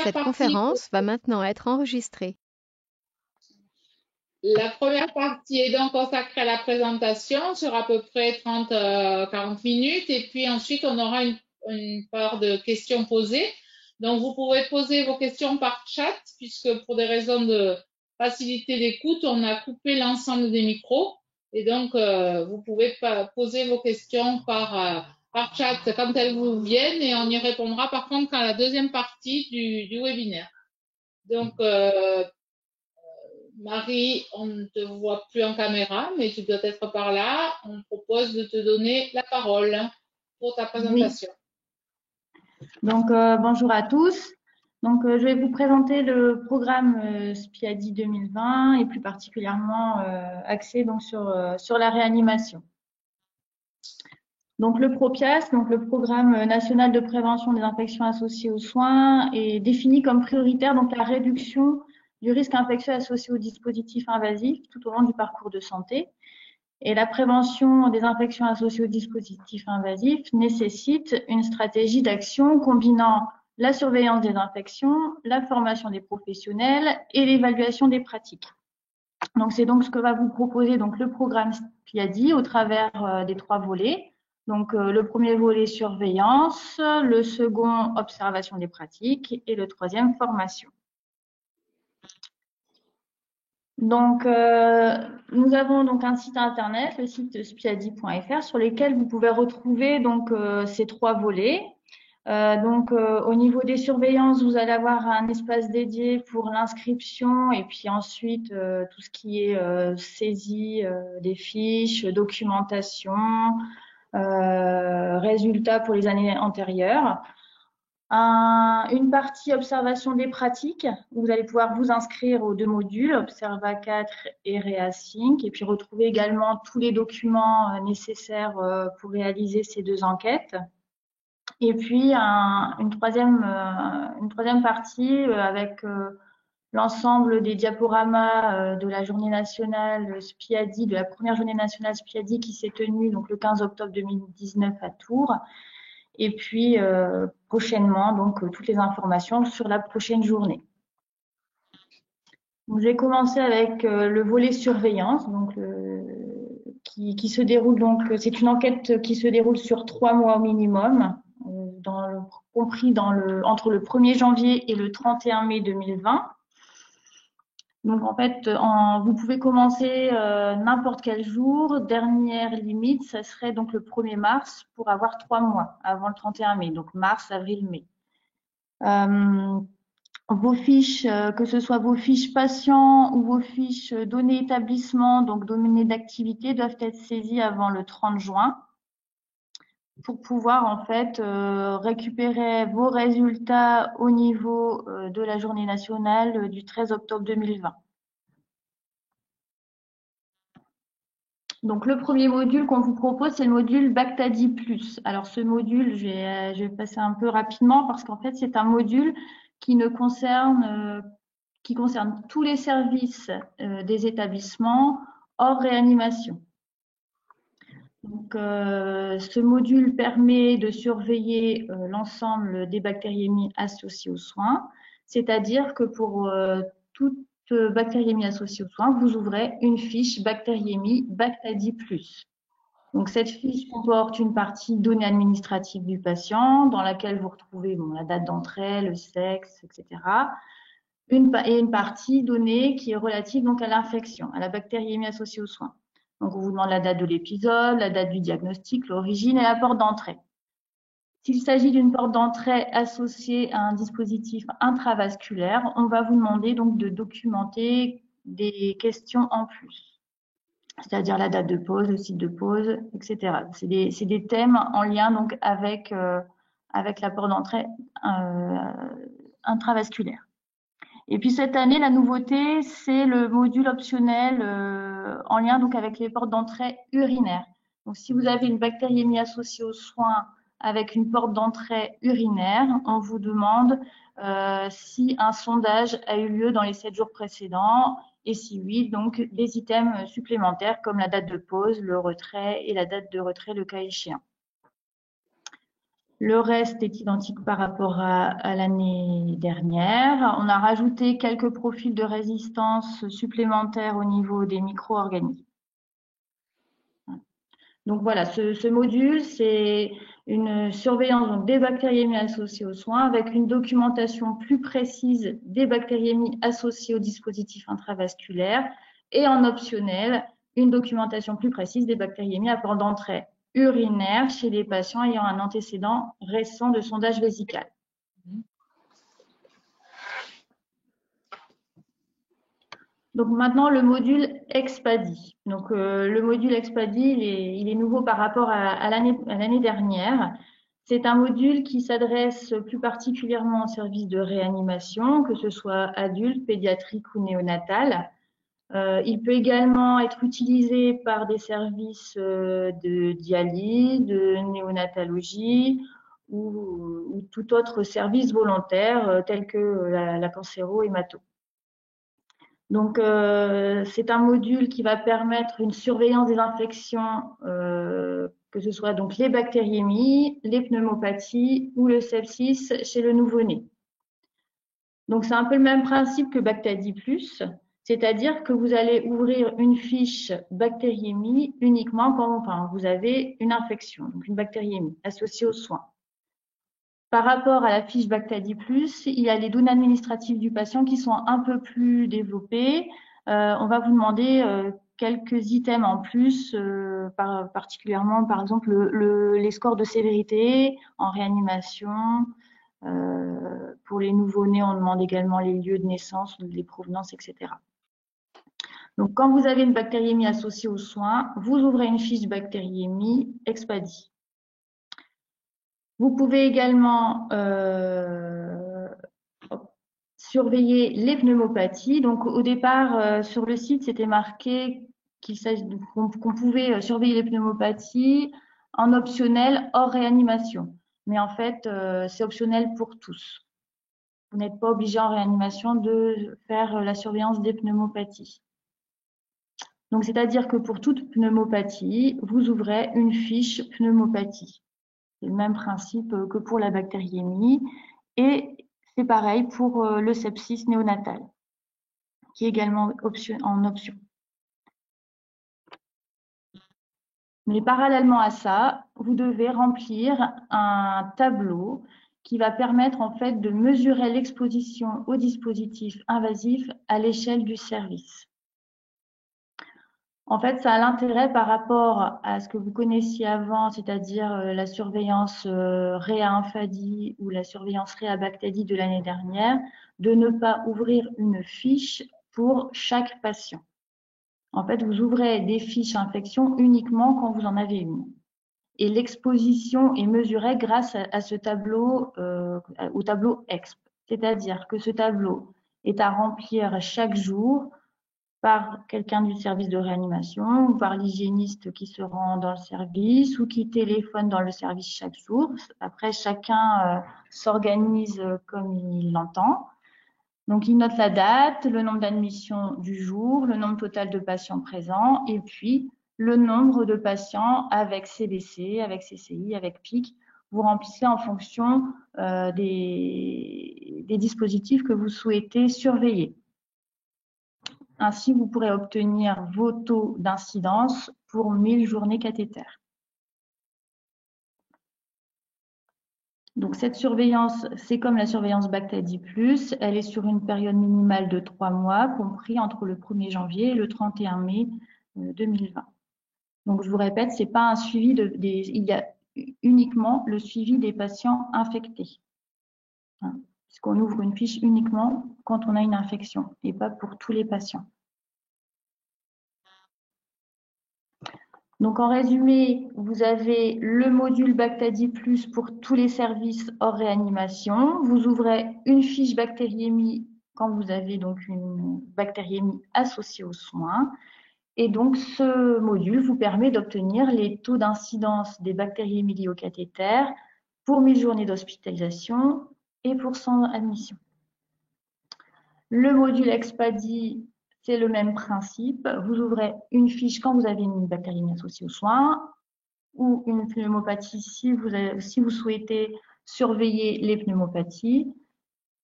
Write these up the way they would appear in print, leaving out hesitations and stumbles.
Cette partie, conférence va maintenant être enregistrée. la première partie est donc consacrée à la présentation sur à peu près 30-40 minutes et puis ensuite on aura une part de questions posées. Donc vous pouvez poser vos questions par chat puisque pour des raisons de facilité d'écoute, on a coupé l'ensemble des micros et donc vous pouvez poser vos questions par chat quand elles vous viennent et on y répondra par contre qu'à la deuxième partie du webinaire. Donc, Marie, on ne te voit plus en caméra, mais tu dois être par là. On propose de te donner la parole pour ta Oui, présentation. donc bonjour à tous. Donc je vais vous présenter le programme SPIADI 2020 et plus particulièrement axé donc sur la réanimation. Donc le PROPIAS, donc le Programme national de prévention des infections associées aux soins, est défini comme prioritaire donc la réduction du risque infectieux associé aux dispositifs invasifs tout au long du parcours de santé. Et la prévention des infections associées aux dispositifs invasifs nécessite une stratégie d'action combinant la surveillance des infections, la formation des professionnels et l'évaluation des pratiques. Donc c'est donc ce que va vous proposer donc le programme SPIADI au travers des 3 volets. Donc le premier volet surveillance, le second observation des pratiques et le troisième formation. Donc nous avons donc un site internet, le site spiadi.fr, sur lequel vous pouvez retrouver donc ces 3 volets. Au niveau des surveillances, vous allez avoir un espace dédié pour l'inscription et puis ensuite tout ce qui est saisie des fiches, documentation, résultats pour les années antérieures. Une partie observation des pratiques, où vous allez pouvoir vous inscrire aux 2 modules, Observa 4 et Reasync, et puis retrouver également tous les documents nécessaires pour réaliser ces 2 enquêtes. Et puis une troisième partie avec l'ensemble des diaporamas de la journée nationale SPIADI, de la première journée nationale SPIADI qui s'est tenue donc le 15 octobre 2019 à Tours. Et puis prochainement donc toutes les informations sur la prochaine journée. Donc, je vais commencer avec le volet surveillance, donc qui se déroule donc c'est une enquête qui se déroule sur 3 mois au minimum, compris entre le 1er janvier et le 31 mai 2020. Donc en fait, vous pouvez commencer n'importe quel jour. Dernière limite, ça serait donc le 1er mars pour avoir 3 mois avant le 31 mai, donc mars, avril, mai. Vos fiches, que ce soit vos fiches patients ou vos fiches données établissement, donc données d'activité, doivent être saisies avant le 30 juin pour pouvoir en fait récupérer vos résultats au niveau de la journée nationale du 13 octobre 2020. Donc le premier module qu'on vous propose, c'est le module Bactadi+. Alors ce module, je vais passer un peu rapidement parce qu'en fait c'est un module qui concerne tous les services des établissements hors réanimation. Donc, ce module permet de surveiller l'ensemble des bactériémies associées aux soins, c'est-à-dire que pour toute bactériémie associée aux soins, vous ouvrez une fiche bactériémie Bactadi+. Donc, cette fiche comporte une partie données administratives du patient, dans laquelle vous retrouvez la date d'entrée, le sexe, etc. Et une partie donnée qui est relative donc à l'infection, à la bactériémie associée aux soins. Donc, on vous demande la date de l'épisode, la date du diagnostic, l'origine et la porte d'entrée. S'il s'agit d'une porte d'entrée associée à un dispositif intravasculaire, on va vous demander donc de documenter des questions en plus, c'est-à-dire la date de pose, le site de pose, etc. C'est des thèmes en lien donc avec la porte d'entrée intravasculaire. Et puis cette année, la nouveauté, c'est le module optionnel en lien donc avec les portes d'entrée urinaires. Donc si vous avez une bactériémie associée aux soins avec une porte d'entrée urinaire, on vous demande si un sondage a eu lieu dans les 7 jours précédents et si oui, donc des items supplémentaires comme la date de pose, le retrait et la date de retrait le cas échéant. Le reste est identique par rapport à l'année dernière. On a rajouté quelques profils de résistance supplémentaires au niveau des micro-organismes. Donc voilà, ce module, c'est une surveillance donc, des bactériémies associées aux soins avec une documentation plus précise des bactériémies associées au dispositif intravasculaire et en optionnel, une documentation plus précise des bactériémies à port d'entrée urinaire chez les patients ayant un antécédent récent de sondage vésical. Donc maintenant, le module Expadi. Donc le module Expadi, il est nouveau par rapport à l'année dernière. C'est un module qui s'adresse plus particulièrement aux services de réanimation, que ce soit adulte, pédiatrique ou néonatal. Il peut également être utilisé par des services de dialyse, de néonatologie ou tout autre service volontaire tel que la cancéro-hémato. Donc, c'est un module qui va permettre une surveillance des infections, que ce soit donc les bactériémies, les pneumopathies ou le sepsis chez le nouveau-né. Donc, c'est un peu le même principe que Bactadi+, c'est-à-dire que vous allez ouvrir une fiche bactériémie uniquement quand vous avez une infection, donc une bactériémie associée aux soins. Par rapport à la fiche Bactadi+, il y a les données administratives du patient qui sont un peu plus développées. On va vous demander quelques items en plus, particulièrement par exemple les scores de sévérité en réanimation. Pour les nouveau-nés, on demande également les lieux de naissance, les provenances, etc. Donc, quand vous avez une bactériémie associée aux soins, vous ouvrez une fiche bactériémie Expadi. Vous pouvez également surveiller les pneumopathies. Donc, au départ, sur le site, c'était marqué qu'on pouvait surveiller les pneumopathies en optionnel hors réanimation. Mais en fait, c'est optionnel pour tous. Vous n'êtes pas obligé en réanimation de faire la surveillance des pneumopathies. Donc, c'est-à-dire que pour toute pneumopathie, vous ouvrez une fiche pneumopathie. C'est le même principe que pour la bactériémie. Et c'est pareil pour le sepsis néonatal, qui est également en option. Mais parallèlement à ça, vous devez remplir un tableau qui va permettre en fait de mesurer l'exposition aux dispositifs invasifs à l'échelle du service. En fait, ça a l'intérêt par rapport à ce que vous connaissiez avant, c'est-à-dire la surveillance Réa-Infadi ou la surveillance Réa-Bactadi de l'année dernière, de ne pas ouvrir une fiche pour chaque patient. En fait, vous ouvrez des fiches infection uniquement quand vous en avez une. Et l'exposition est mesurée grâce à ce tableau, au tableau EXP. C'est-à-dire que ce tableau est à remplir chaque jour par quelqu'un du service de réanimation ou par l'hygiéniste qui se rend dans le service ou qui téléphone dans le service chaque jour. Après, chacun s'organise comme il l'entend. Donc, il note la date, le nombre d'admissions du jour, le nombre total de patients présents et puis le nombre de patients avec CBC, avec CCI, avec PIC. Vous remplissez en fonction des dispositifs que vous souhaitez surveiller. Ainsi, vous pourrez obtenir vos taux d'incidence pour 1000 journées cathéter. Donc, cette surveillance, c'est comme la surveillance Bactadi+, elle est sur une période minimale de 3 mois, compris entre le 1er janvier et le 31 mai 2020. Donc, je vous répète, c'est pas un suivi il y a uniquement le suivi des patients infectés. Puisqu'on ouvre une fiche uniquement quand on a une infection et pas pour tous les patients. Donc, en résumé, vous avez le module Bactadi+ pour tous les services hors réanimation. Vous ouvrez une fiche bactériémie quand vous avez donc une bactériémie associée aux soins. Et donc, ce module vous permet d'obtenir les taux d'incidence des bactériémies liées au cathéter pour 1000 journées d'hospitalisation et pour 100 admissions. Le module Expadi, c'est le même principe. Vous ouvrez une fiche quand vous avez une bactériémie associée aux soins. ou une pneumopathie si vous souhaitez surveiller les pneumopathies,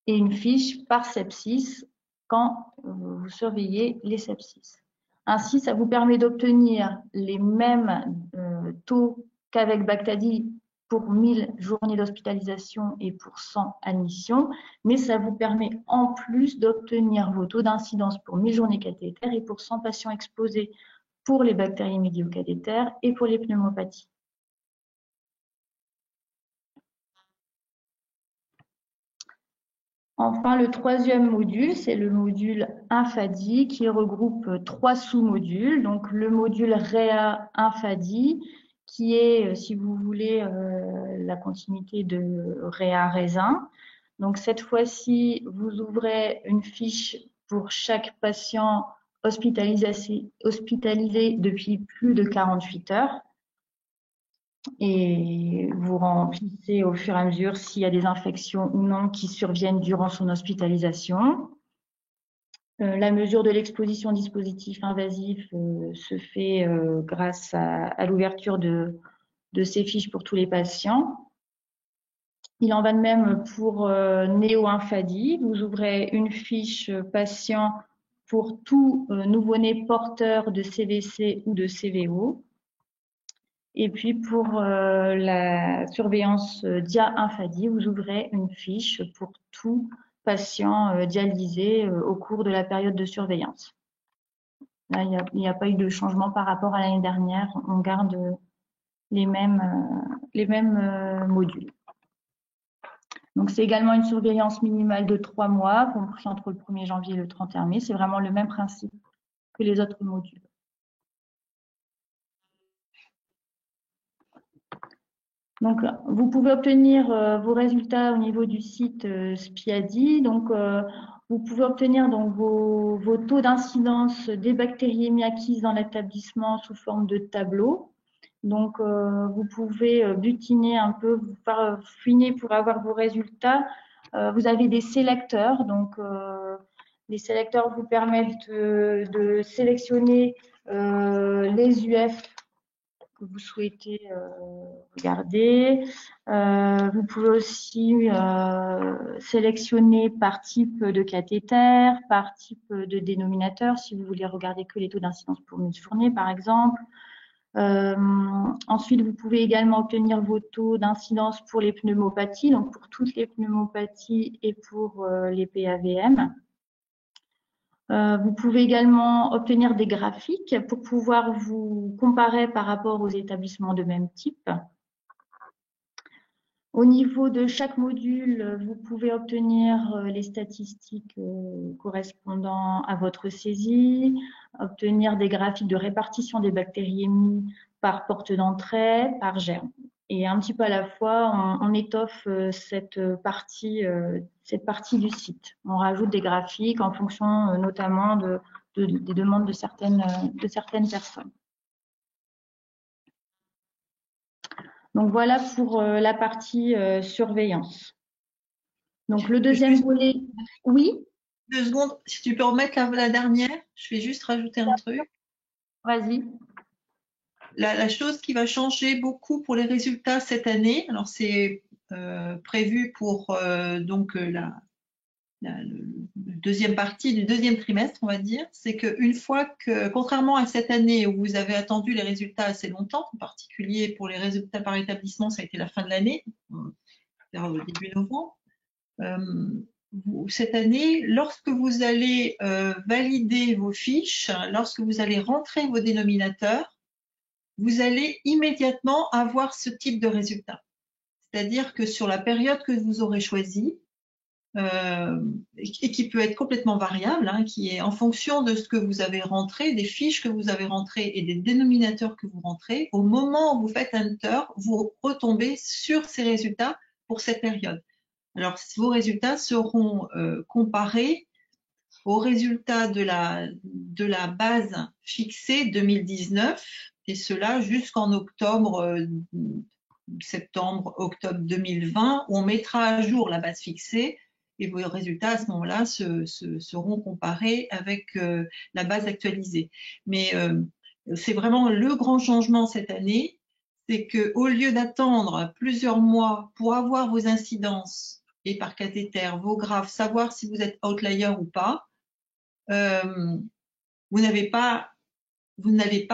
et une fiche par sepsis quand vous surveillez les sepsis. Ainsi, ça vous permet d'obtenir les mêmes taux qu'avec Bactadi pour 1000 journées d'hospitalisation et pour 100 admissions, mais ça vous permet en plus d'obtenir vos taux d'incidence pour 1000 journées cathéter et pour 100 patients exposés pour les bactéries médiocathétères et pour les pneumopathies. Enfin, le troisième module, c'est le module Infadi qui regroupe 3 sous-modules. Donc, le module Réa Infadi qui est, si vous voulez, la continuité de Réa Raisin. Donc, cette fois-ci, vous ouvrez une fiche pour chaque patient hospitalisé depuis plus de 48 heures. Et vous remplissez au fur et à mesure s'il y a des infections ou non qui surviennent durant son hospitalisation. La mesure de l'exposition au dispositif invasif se fait grâce à l'ouverture de ces fiches pour tous les patients. Il en va de même pour Néo-Infadi. Vous ouvrez une fiche patient pour tout nouveau-né porteur de CVC ou de CVO. Et puis pour la surveillance dia-infadi, vous ouvrez une fiche pour tout patient dialysé au cours de la période de surveillance. Là, il n'y a pas eu de changement par rapport à l'année dernière. On garde les mêmes modules. Donc, c'est également une surveillance minimale de 3 mois, compris entre le 1er janvier et le 31 mai. C'est vraiment le même principe que les autres modules. Donc, vous pouvez obtenir vos résultats au niveau du site Spiadi. Donc, vous pouvez obtenir donc vos taux d'incidence des bactériémies acquises dans l'établissement sous forme de tableau. Donc, vous pouvez butiner un peu, fouiner pour avoir vos résultats. Vous avez des sélecteurs. Donc, les sélecteurs vous permettent de sélectionner les UF que vous souhaitez regarder. Vous pouvez aussi sélectionner par type de cathéter, par type de dénominateur, si vous voulez regarder que les taux d'incidence pour une journée, par exemple. Ensuite, vous pouvez également obtenir vos taux d'incidence pour les pneumopathies, donc pour toutes les pneumopathies et pour les PAVM. Vous pouvez également obtenir des graphiques pour pouvoir vous comparer par rapport aux établissements de même type. Au niveau de chaque module, vous pouvez obtenir les statistiques correspondant à votre saisie, obtenir des graphiques de répartition des bactériémies par porte d'entrée, par germe. Et un petit peu à la fois, on étoffe cette partie du site. On rajoute des graphiques en fonction notamment des demandes de certaines personnes. Donc voilà pour la partie surveillance. Donc le deuxième volet, oui. 2 secondes, si tu peux remettre la dernière, je vais juste rajouter un truc. Vas-y. La chose qui va changer beaucoup pour les résultats cette année, alors c'est prévu pour donc la deuxième partie du deuxième trimestre, on va dire, c'est qu'une fois que, contrairement à cette année où vous avez attendu les résultats assez longtemps, en particulier pour les résultats par établissement, ça a été la fin de l'année, au début novembre, cette année, lorsque vous allez valider vos fiches, lorsque vous allez rentrer vos dénominateurs, vous allez immédiatement avoir ce type de résultat. C'est-à-dire que sur la période que vous aurez choisie, et qui peut être complètement variable, hein, qui est en fonction de ce que vous avez rentré, des fiches que vous avez rentrées et des dénominateurs que vous rentrez, au moment où vous faites Enter, vous retombez sur ces résultats pour cette période. Alors, vos résultats seront comparés aux résultats de la base fixée 2019, et cela jusqu'en septembre-octobre 2020, où on mettra à jour la base fixée, et vos résultats à ce moment-là seront comparés avec la base actualisée. Mais c'est vraiment le grand changement cette année, c'est que au lieu d'attendre plusieurs mois pour avoir vos incidences et par cathéter, vos graphes, savoir si vous êtes outlier ou pas, vous n'allez pas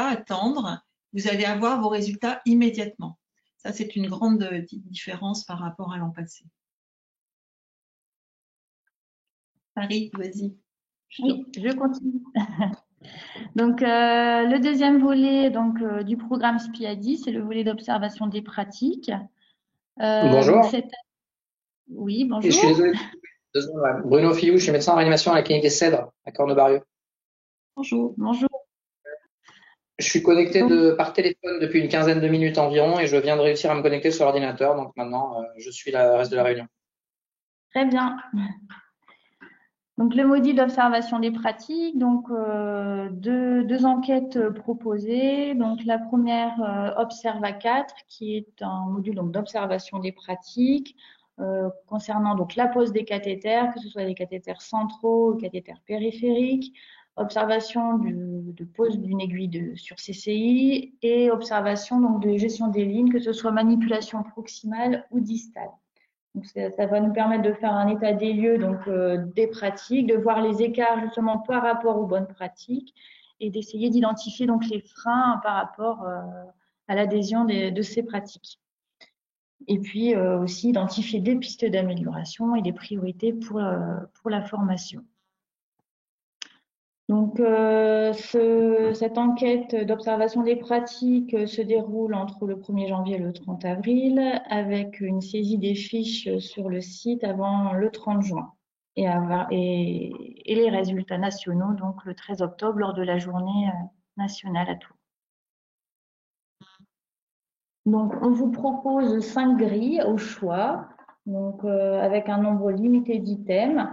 attendre, vous allez avoir vos résultats immédiatement. Ça, c'est une grande différence par rapport à l'an passé. Marie, vas-y. Oui, je continue. Donc, le deuxième volet du programme SPIADI, c'est le volet d'observation des pratiques. Bonjour. Oui, Et je suis bonjour. désolé. 2 secondes, ouais. Bruno Fillou, je suis médecin en réanimation à la clinique des Cèdres, à Cornebarieux. Bonjour. Bonjour. Je suis connecté par téléphone depuis une quinzaine de minutes environ et je viens de réussir à me connecter sur l'ordinateur. Donc maintenant, je suis le reste de la réunion. Très bien. Donc, le module d'observation des pratiques, deux enquêtes proposées. Donc, la première, Observa 4, qui est un module d'observation des pratiques concernant donc la pose des cathéters, que ce soit des cathéters centraux ou cathéters périphériques, observation de pose d'une aiguille sur CCI et observation donc de gestion des lignes, que ce soit manipulation proximale ou distale. Donc, ça va nous permettre de faire un état des lieux des pratiques, de voir les écarts justement par rapport aux bonnes pratiques et d'essayer d'identifier donc les freins par rapport à l'adhésion de ces pratiques. Et puis aussi identifier des pistes d'amélioration et des priorités pour la formation. Donc, cette enquête d'observation des pratiques se déroule entre le 1er janvier et le 30 avril avec une saisie des fiches sur le site avant le 30 juin et les résultats nationaux donc le 13 octobre lors de la journée nationale à Tours. Donc, on vous propose 5 grilles au choix, donc avec un nombre limité d'items.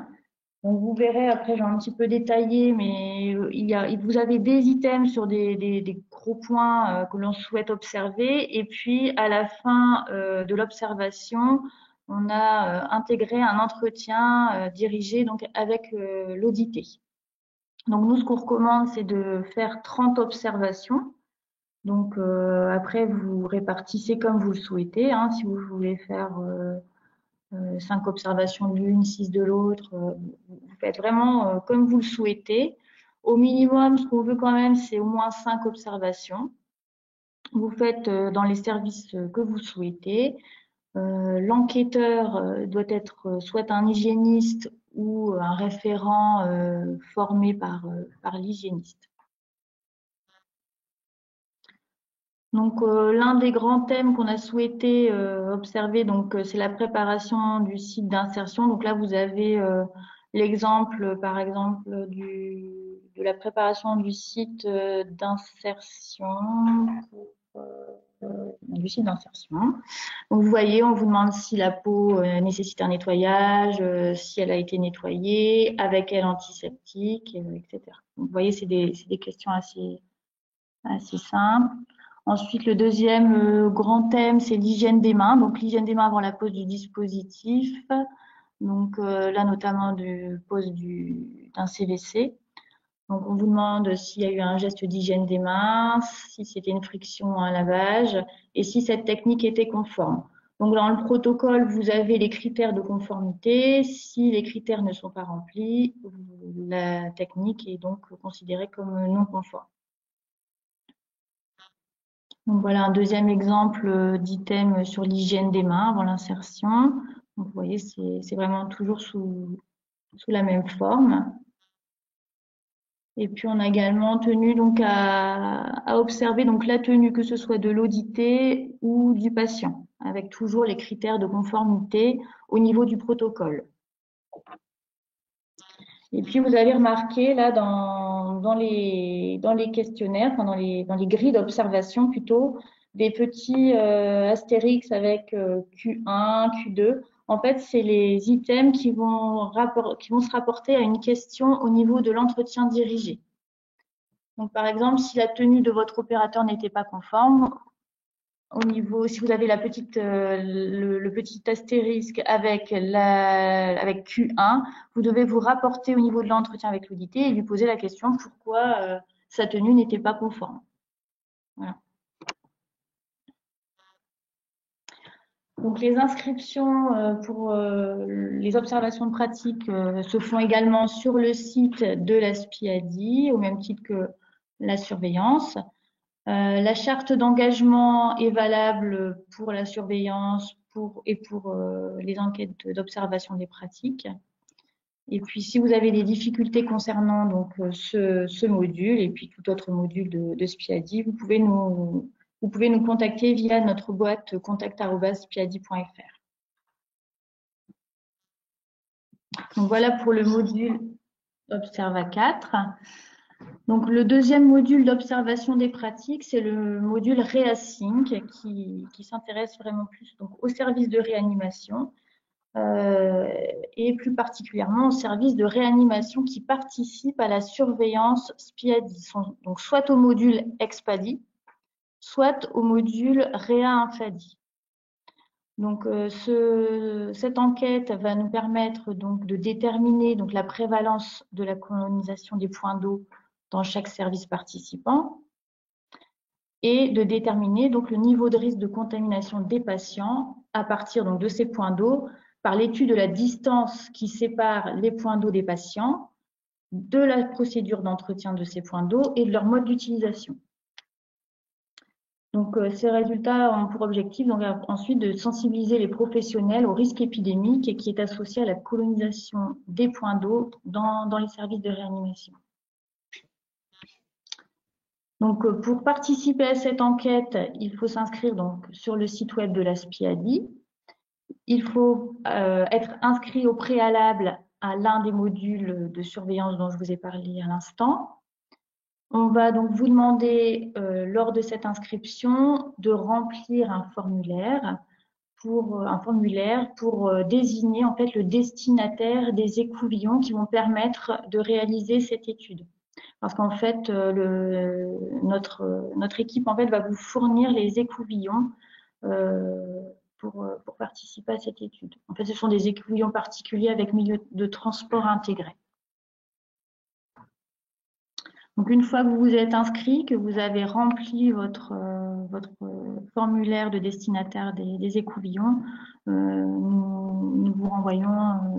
Donc, vous verrez, après, j'ai un petit peu détaillé, mais vous avez des items sur des gros points que l'on souhaite observer. Et puis, à la fin de l'observation, on a intégré un entretien dirigé donc, avec l'audité. Donc, nous, ce qu'on recommande, c'est de faire 30 observations. Donc, après, vous répartissez comme vous le souhaitez. Hein, si vous voulez faire 5 observations de l'une, 6 de l'autre. Vous faites vraiment comme vous le souhaitez. Au minimum, ce qu'on veut quand même, c'est au moins 5 observations. Vous faites dans les services que vous souhaitez. L'enquêteur doit être soit un hygiéniste ou un référent formé par l'hygiéniste. Donc, l'un des grands thèmes qu'on a souhaité observer, c'est la préparation du site d'insertion. Donc là, vous avez l'exemple, par exemple, de la préparation du site d'insertion. Donc, vous voyez, on vous demande si la peau nécessite un nettoyage, si elle a été nettoyée, avec quel antiseptique, etc. Donc, vous voyez, c'est des questions assez simples. Ensuite, le deuxième grand thème, c'est l'hygiène des mains. Donc, l'hygiène des mains avant la pose du dispositif. Donc, là, notamment de pose d'un CVC. Donc, on vous demande s'il y a eu un geste d'hygiène des mains, si c'était une friction ou un lavage, et si cette technique était conforme. Donc, dans le protocole, vous avez les critères de conformité. Si les critères ne sont pas remplis, la technique est donc considérée comme non conforme. Donc voilà un deuxième exemple d'item sur l'hygiène des mains avant l'insertion. Donc vous voyez, c'est vraiment toujours sous la même forme. Et puis on a également tenu donc à observer donc la tenue, que ce soit de l'audité ou du patient, avec toujours les critères de conformité au niveau du protocole. Et puis vous avez remarqué là dans les questionnaires, enfin dans les grilles d'observation plutôt, des petits astérix avec Q1, Q2. En fait, c'est les items qui vont se rapporter à une question au niveau de l'entretien dirigé. Donc par exemple, si la tenue de votre opérateur n'était pas conforme, au niveau, si vous avez le petit astérisque avec Q1, vous devez vous rapporter au niveau de l'entretien avec l'audité et lui poser la question pourquoi sa tenue n'était pas conforme. Voilà. Donc les inscriptions pour les observations de pratique se font également sur le site de la SPIADI, au même titre que la surveillance. La charte d'engagement est valable pour la surveillance et pour les enquêtes d'observation des pratiques. Et puis, si vous avez des difficultés concernant donc ce module et puis tout autre module de SPIADI, vous pouvez nous contacter via notre boîte contact@spiadi.fr. Donc voilà pour le module Observa 4. Donc le deuxième module d'observation des pratiques, c'est le module Reasync qui s'intéresse vraiment plus donc au service de réanimation et plus particulièrement au service de réanimation qui participe à la surveillance SPIADI, donc soit au module EXPADI, soit au module Réa-Infadi. Donc cette enquête va nous permettre donc de déterminer donc la prévalence de la colonisation des points d'eau dans chaque service participant et de déterminer donc le niveau de risque de contamination des patients à partir donc de ces points d'eau par l'étude de la distance qui sépare les points d'eau des patients, de la procédure d'entretien de ces points d'eau et de leur mode d'utilisation. Donc, ces résultats ont pour objectif donc, ensuite de sensibiliser les professionnels au risque épidémique et qui est associé à la colonisation des points d'eau dans les services de réanimation. Donc, pour participer à cette enquête, il faut s'inscrire donc sur le site web de la SPIADI. Il faut être inscrit au préalable à l'un des modules de surveillance dont je vous ai parlé à l'instant. On va donc vous demander, lors de cette inscription, de remplir un formulaire pour désigner en fait le destinataire des écouvillons qui vont permettre de réaliser cette étude. Parce qu'en fait, notre équipe en fait va vous fournir les écouvillons pour participer à cette étude. En fait, ce sont des écouvillons particuliers avec milieu de transport intégré. Donc, une fois que vous vous êtes inscrit, que vous avez rempli votre formulaire de destinataire des écouvillons, nous vous renvoyons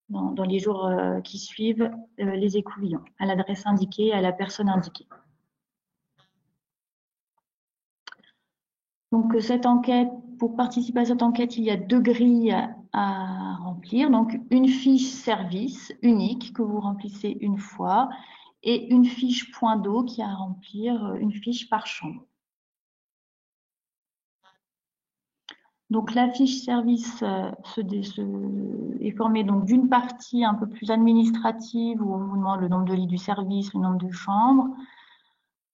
dans les jours qui suivent les écouvillons à l'adresse indiquée, à la personne indiquée. Donc, cette enquête, pour participer à cette enquête, il y a 2 grilles à remplir. Donc, une fiche service unique que vous remplissez une fois et une fiche point d'eau qui a à remplir, une fiche par chambre. Donc la fiche service est formée donc d'une partie un peu plus administrative où on vous demande le nombre de lits du service, le nombre de chambres.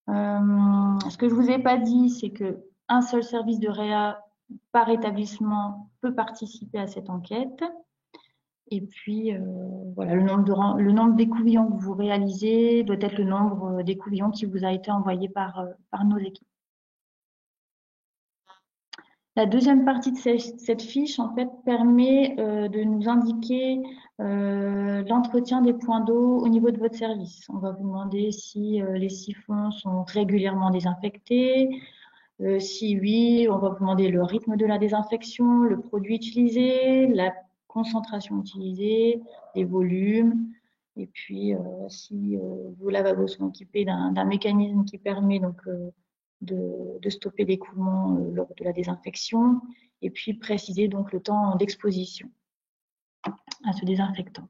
Ce que je vous ai pas dit, c'est que un seul service de réa par établissement peut participer à cette enquête. Et puis, voilà, le nombre d'écouvillons que vous réalisez doit être le nombre d'écouvillons qui vous a été envoyé par nos équipes. La deuxième partie de cette fiche, en fait, permet de nous indiquer l'entretien des points d'eau au niveau de votre service. On va vous demander si les siphons sont régulièrement désinfectés. Si oui, on va vous demander le rythme de la désinfection, le produit utilisé, la concentration utilisée, les volumes, et puis si vos lavabos sont équipés d'un mécanisme qui permet donc de stopper l'écoulement lors de la désinfection, et puis préciser donc le temps d'exposition à ce désinfectant.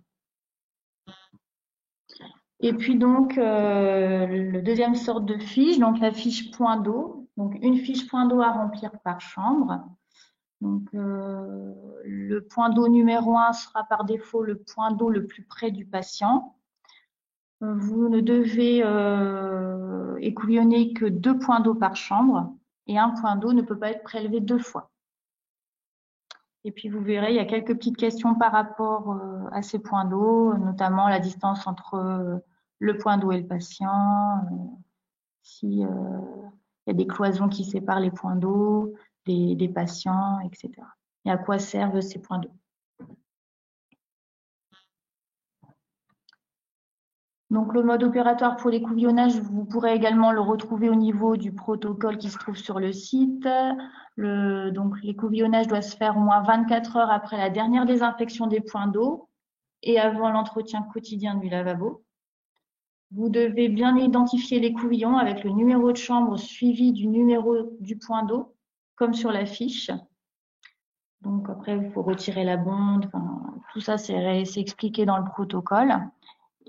Et puis donc le deuxième sorte de fiche, donc la fiche point d'eau, donc une fiche point d'eau à remplir par chambre. Donc, le point d'eau numéro 1 sera par défaut le point d'eau le plus près du patient. Vous ne devez écouvillonner que 2 points d'eau par chambre et un point d'eau ne peut pas être prélevé 2 fois. Et puis, vous verrez, il y a quelques petites questions par rapport à ces points d'eau, notamment la distance entre le point d'eau et le patient, s'il y a des cloisons qui séparent les points d'eau des patients, etc. Et à quoi servent ces points d'eau. Donc, le mode opératoire pour l'écouvillonnage, vous pourrez également le retrouver au niveau du protocole qui se trouve sur le site. Donc, l'écouvillonnage doit se faire au moins 24 heures après la dernière désinfection des points d'eau et avant l'entretien quotidien du lavabo. Vous devez bien identifier l'écouvillon avec le numéro de chambre suivi du numéro du point d'eau, comme sur la fiche. Donc, après, il faut retirer la bonde. Enfin, tout ça, c'est expliqué dans le protocole.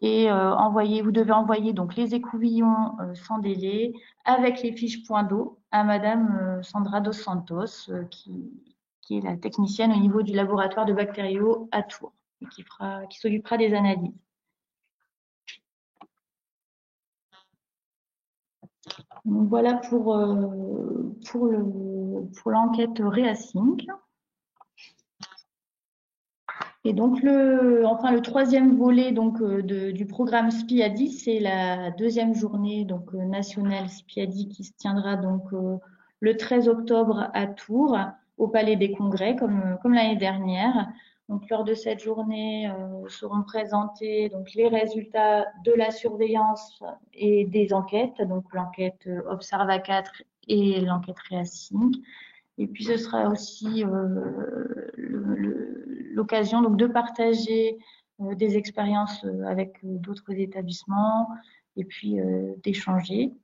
Et vous devez envoyer donc les écouvillons sans délai avec les fiches points d'eau à Madame Sandra Dos Santos, qui est la technicienne au niveau du laboratoire de bactériaux à Tours et qui s'occupera des analyses. Donc voilà pour l'enquête Reasync. Et donc le troisième volet donc du programme SPIADI, c'est la deuxième journée donc nationale SPIADI qui se tiendra donc le 13 octobre à Tours au Palais des Congrès comme l'année dernière. Donc lors de cette journée seront présentés donc les résultats de la surveillance et des enquêtes, donc l'enquête Observa 4 et l'enquête Reasync. Et puis ce sera aussi l'occasion donc de partager des expériences avec d'autres établissements et puis d'échanger.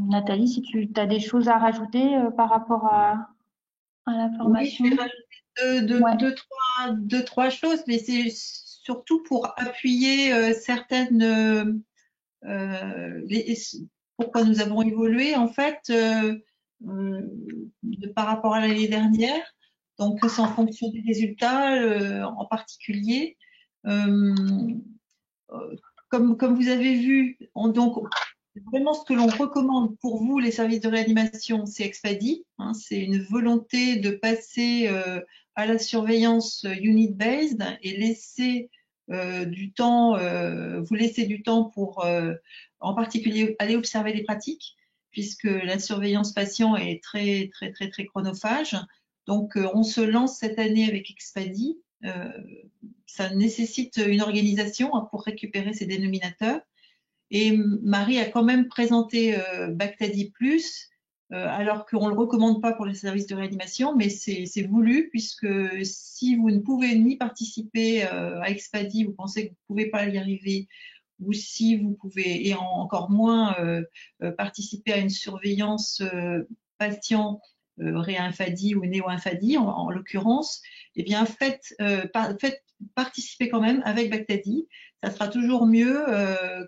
Nathalie, si tu as des choses à rajouter par rapport à la formation. Oui, je vais rajouter deux, trois choses, mais c'est surtout pour appuyer certaines pourquoi nous avons évolué en fait par rapport à l'année dernière. Donc c'est en fonction des résultats en particulier. Comme vous avez vu, donc vraiment ce que l'on recommande pour vous, les services de réanimation, c'est Expadi. Hein, c'est une volonté de passer à la surveillance unit-based et laisser du temps, vous laisser du temps pour en particulier aller observer les pratiques, puisque la surveillance patient est très chronophage. Donc on se lance cette année avec Expadi. Ça nécessite une organisation pour récupérer ces dénominateurs. Et Marie a quand même présenté Bactadi Plus, alors qu'on ne le recommande pas pour les services de réanimation, mais c'est voulu, puisque si vous ne pouvez ni participer à Expadi, vous pensez que vous ne pouvez pas y arriver, ou si vous pouvez, et encore moins participer à une surveillance patient réinfadie ou néo-infadie en l'occurrence, eh bien faites participer quand même avec Bactadi. Ça sera toujours mieux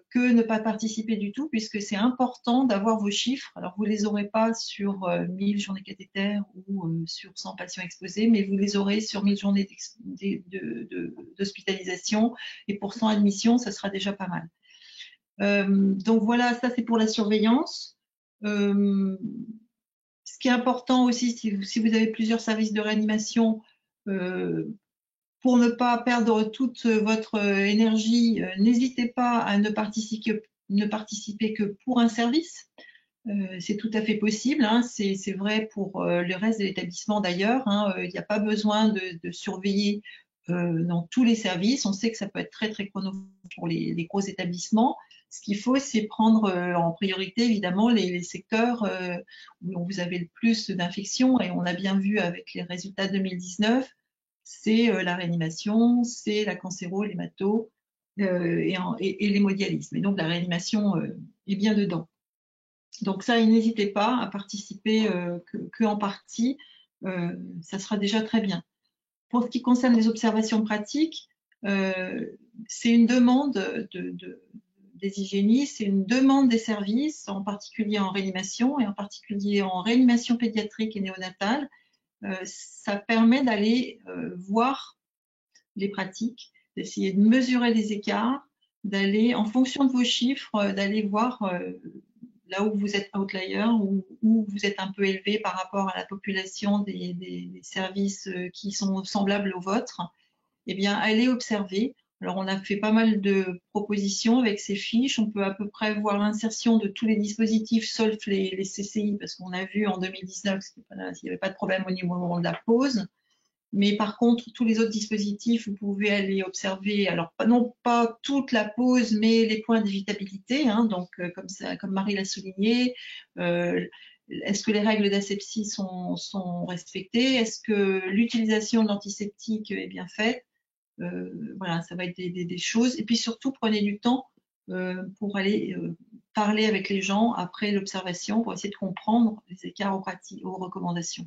que ne pas participer du tout, puisque c'est important d'avoir vos chiffres. Alors, vous les aurez pas sur 1000 journées cathéter ou sur 100 patients exposés, mais vous les aurez sur 1000 journées d'hospitalisation et pour 100 admissions, ça sera déjà pas mal. Donc voilà, ça c'est pour la surveillance. Ce qui est important aussi, si vous avez plusieurs services de réanimation, pour ne pas perdre toute votre énergie, n'hésitez pas à ne participer que pour un service. C'est tout à fait possible. Hein. C'est vrai pour le reste de l'établissement d'ailleurs. Hein. Il n'y a pas besoin de surveiller dans tous les services. On sait que ça peut être très chronophage pour les gros établissements. Ce qu'il faut, c'est prendre en priorité évidemment les secteurs où vous avez le plus d'infections. Et on a bien vu avec les résultats 2019, c'est la réanimation, c'est la cancéro, l'hémato et l'hémodialyse. Et donc la réanimation est bien dedans. Donc ça, n'hésitez pas à participer que en partie, ça sera déjà très bien. Pour ce qui concerne les observations pratiques, c'est une demande des hygiénistes, c'est une demande des services, en particulier en réanimation et en particulier en réanimation pédiatrique et néonatale. Ça permet d'aller voir les pratiques, d'essayer de mesurer les écarts, d'aller, en fonction de vos chiffres, d'aller voir là où vous êtes outlier, où vous êtes un peu élevé par rapport à la population des services qui sont semblables aux vôtres. Eh bien, allez observer. Alors, on a fait pas mal de propositions avec ces fiches. On peut à peu près voir l'insertion de tous les dispositifs, sauf les CCI, parce qu'on a vu en 2019 qu'il n'y avait pas de problème au niveau de la pause. Mais par contre, tous les autres dispositifs, vous pouvez aller observer, alors non pas toute la pause, mais les points d'évitabilité. Hein, donc, comme Marie l'a souligné, est-ce que les règles d'asepsie sont respectées? Est-ce que l'utilisation de l'antiseptique est bien faite? Voilà, ça va être des choses. Et puis surtout, prenez du temps pour aller parler avec les gens après l'observation pour essayer de comprendre les écarts aux recommandations.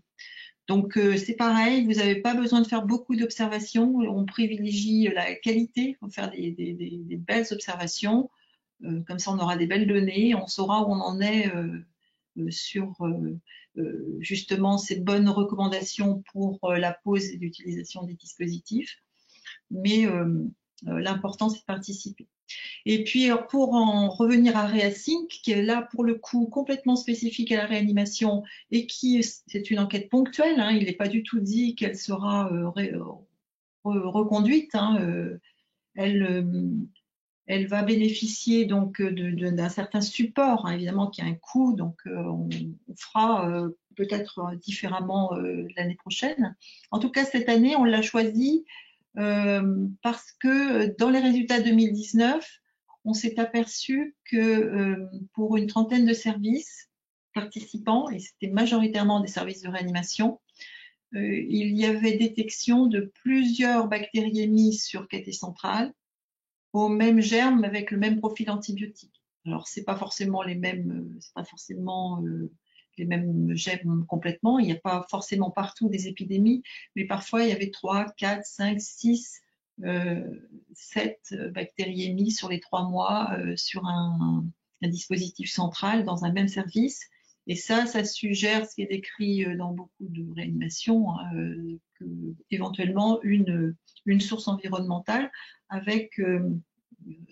Donc, c'est pareil, vous n'avez pas besoin de faire beaucoup d'observations. On privilégie la qualité, il faut faire des belles observations. Comme ça, on aura des belles données, on saura où on en est sur justement ces bonnes recommandations pour la pose et l'utilisation des dispositifs. Mais l'important, c'est de participer. Et puis, pour en revenir à ReaSync, qui est là pour le coup complètement spécifique à la réanimation et qui c'est une enquête ponctuelle, hein, il n'est pas du tout dit qu'elle sera reconduite. Hein, elle va bénéficier donc d'un certain support, hein, évidemment, qui a un coût, donc on fera peut-être différemment l'année prochaine. En tout cas, cette année, on l'a choisi parce que dans les résultats 2019, on s'est aperçu que pour une trentaine de services participants, et c'était majoritairement des services de réanimation, il y avait détection de plusieurs bactériémies sur cathé central au même germe avec le même profil antibiotique. Alors c'est pas forcément les mêmes, c'est pas forcément les mêmes germes complètement. Il n'y a pas forcément partout des épidémies, mais parfois il y avait 3, 4, 5, 6, 7 bactériémies sur les 3 mois sur un dispositif central dans un même service. Et ça suggère, ce qui est décrit dans beaucoup de réanimations, que, éventuellement une source environnementale avec,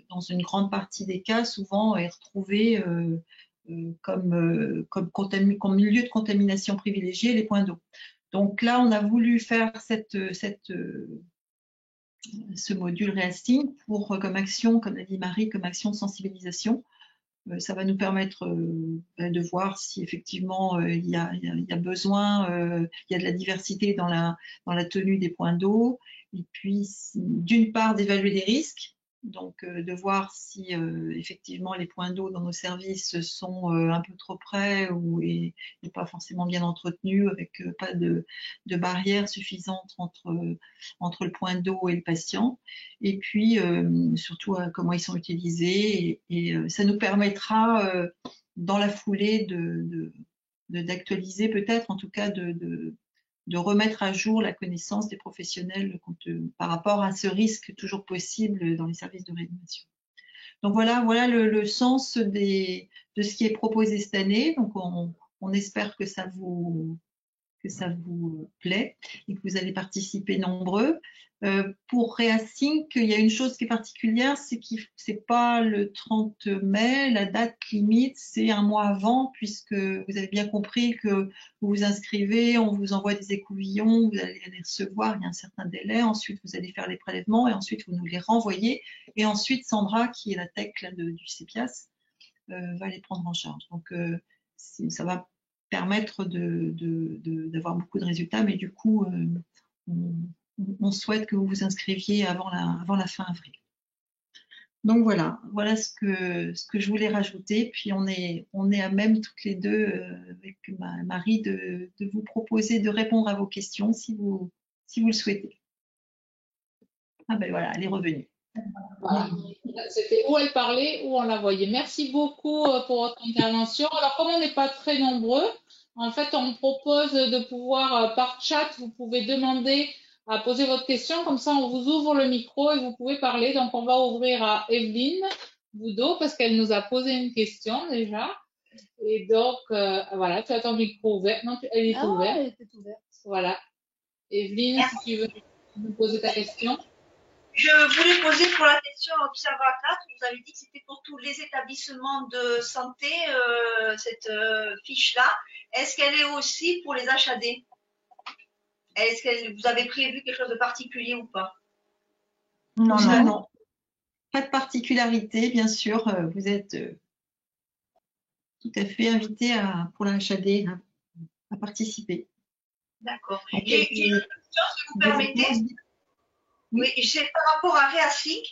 dans une grande partie des cas, souvent est retrouvée comme milieu de contamination privilégié les points d'eau. Donc là, on a voulu faire ce module ReaSync pour, comme action, comme l'a dit Marie, comme action de sensibilisation. Ça va nous permettre de voir si effectivement il y a besoin, il y a de la diversité dans la tenue des points d'eau, et puis d'une part d'évaluer les risques, donc de voir si effectivement les points d'eau dans nos services sont un peu trop près ou et pas forcément bien entretenus, avec pas de barrière suffisante entre le point d'eau et le patient, et puis surtout comment ils sont utilisés, et ça nous permettra dans la foulée d'actualiser peut-être, en tout cas de remettre à jour la connaissance des professionnels par rapport à ce risque toujours possible dans les services de réanimation. Donc voilà le sens de ce qui est proposé cette année. Donc on espère que ça vous plaît et que vous allez participer nombreux. Pour ReaSync, il y a une chose qui est particulière, c'est que c'est pas le 30 mai, la date limite, c'est un mois avant, puisque vous avez bien compris que vous vous inscrivez, on vous envoie des écouvillons, vous allez les recevoir, il y a un certain délai, ensuite vous allez faire les prélèvements et ensuite vous nous les renvoyez, et ensuite Sandra, qui est la tech là, du CEPIAS, va les prendre en charge. Donc ça va permettre d'avoir beaucoup de résultats, mais du coup, on souhaite que vous vous inscriviez avant la fin avril. Donc voilà ce que je voulais rajouter. Puis on est à même toutes les deux avec Marie de vous proposer de répondre à vos questions si vous le souhaitez. Ah ben voilà, elle est revenue. Voilà. C'était où elle parlait, où on la voyait. Merci beaucoup pour votre intervention. Alors, comme on n'est pas très nombreux, en fait, on propose de pouvoir, par chat, vous pouvez demander à poser votre question. Comme ça, on vous ouvre le micro et vous pouvez parler. Donc, on va ouvrir à Evelyne Boudot parce qu'elle nous a posé une question déjà. Et donc, voilà, tu as ton micro ouvert. Non, elle est ouverte. Elle était ouverte. Voilà. Evelyne, si tu veux nous poser ta question. Je voulais poser pour la question Observa 4, vous avez dit que c'était pour tous les établissements de santé, cette fiche-là. Est-ce qu'elle est aussi pour les HAD? Est-ce que vous avez prévu quelque chose de particulier ou pas? Non. Pas de particularité, bien sûr. Vous êtes tout à fait invité pour la HAD à participer. D'accord. Donc, J'ai une question, si vous permettez. Oui, c'est par rapport à Réasync,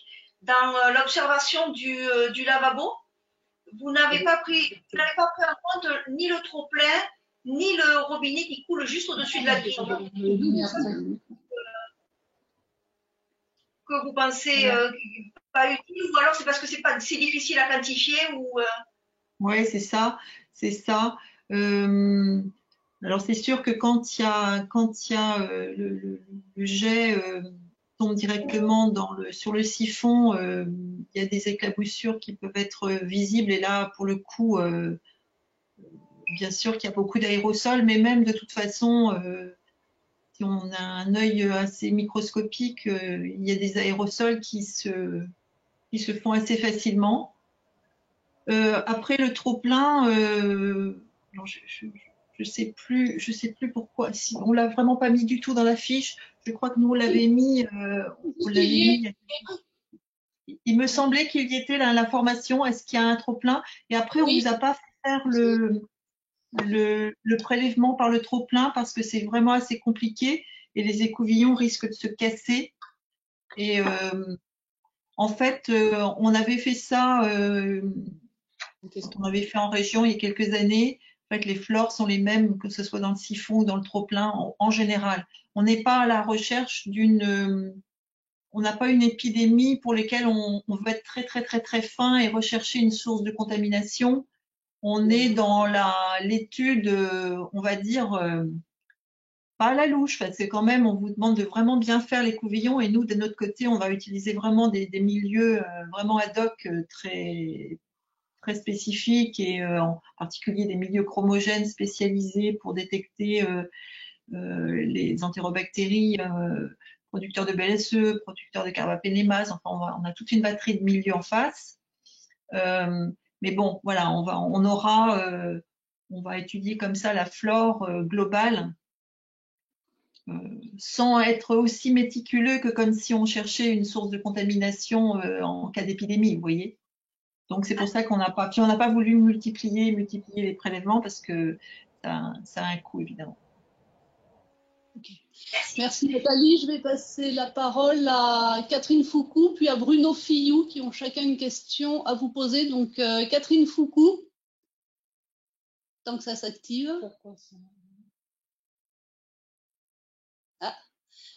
dans l'observation du lavabo, vous n'avez pas pris en compte ni le trop-plein, ni le robinet qui coule juste au-dessus de la grille. Que vous pensez pas utile, ou alors c'est parce que c'est difficile à quantifier ou Oui, c'est ça, c'est ça. Alors c'est sûr que quand il y a le jet tombe directement sur le siphon, il y a des éclaboussures qui peuvent être visibles, et là pour le coup, bien sûr qu'il y a beaucoup d'aérosols, mais même de toute façon, si on a un œil assez microscopique, il y a des aérosols qui se font assez facilement. Après le trop plein, je sais plus pourquoi. Si on l'a vraiment pas mis du tout dans la fiche. Je crois que nous on l'avait mis. Il me semblait qu'il y était l'information. Est-ce qu'il y a un trop plein? Et après on vous a pas fait faire le prélèvement par le trop plein parce que c'est vraiment assez compliqué et les écouvillons risquent de se casser. Et en fait, on avait fait ça. Quand on avait fait en région il y a quelques années, en fait, les flores sont les mêmes, que ce soit dans le siphon ou dans le trop-plein, en général. On n'est pas à la recherche on n'a pas une épidémie pour laquelle on veut être très, très, très, très fin et rechercher une source de contamination. On est dans l'étude, on va dire, pas à la louche, parce que quand même, on vous demande de vraiment bien faire les couvillons, et nous, de notre côté, on va utiliser vraiment des milieux vraiment ad hoc, très, très spécifiques, et en particulier des milieux chromogènes spécialisés pour détecter les entérobactéries, producteurs de BSE, producteurs de carbapénémase. Enfin, on a toute une batterie de milieux en face. Mais bon, voilà, on va étudier comme ça la flore globale, sans être aussi méticuleux que comme si on cherchait une source de contamination en cas d'épidémie, vous voyez. Donc c'est pour ça qu'on n'a pas voulu multiplier les prélèvements, parce que ça a un coût, évidemment. Okay. Merci Nathalie. Je vais passer la parole à Catherine Foucault puis à Bruno Fillou, qui ont chacun une question à vous poser. Donc Catherine Foucault, tant que ça s'active.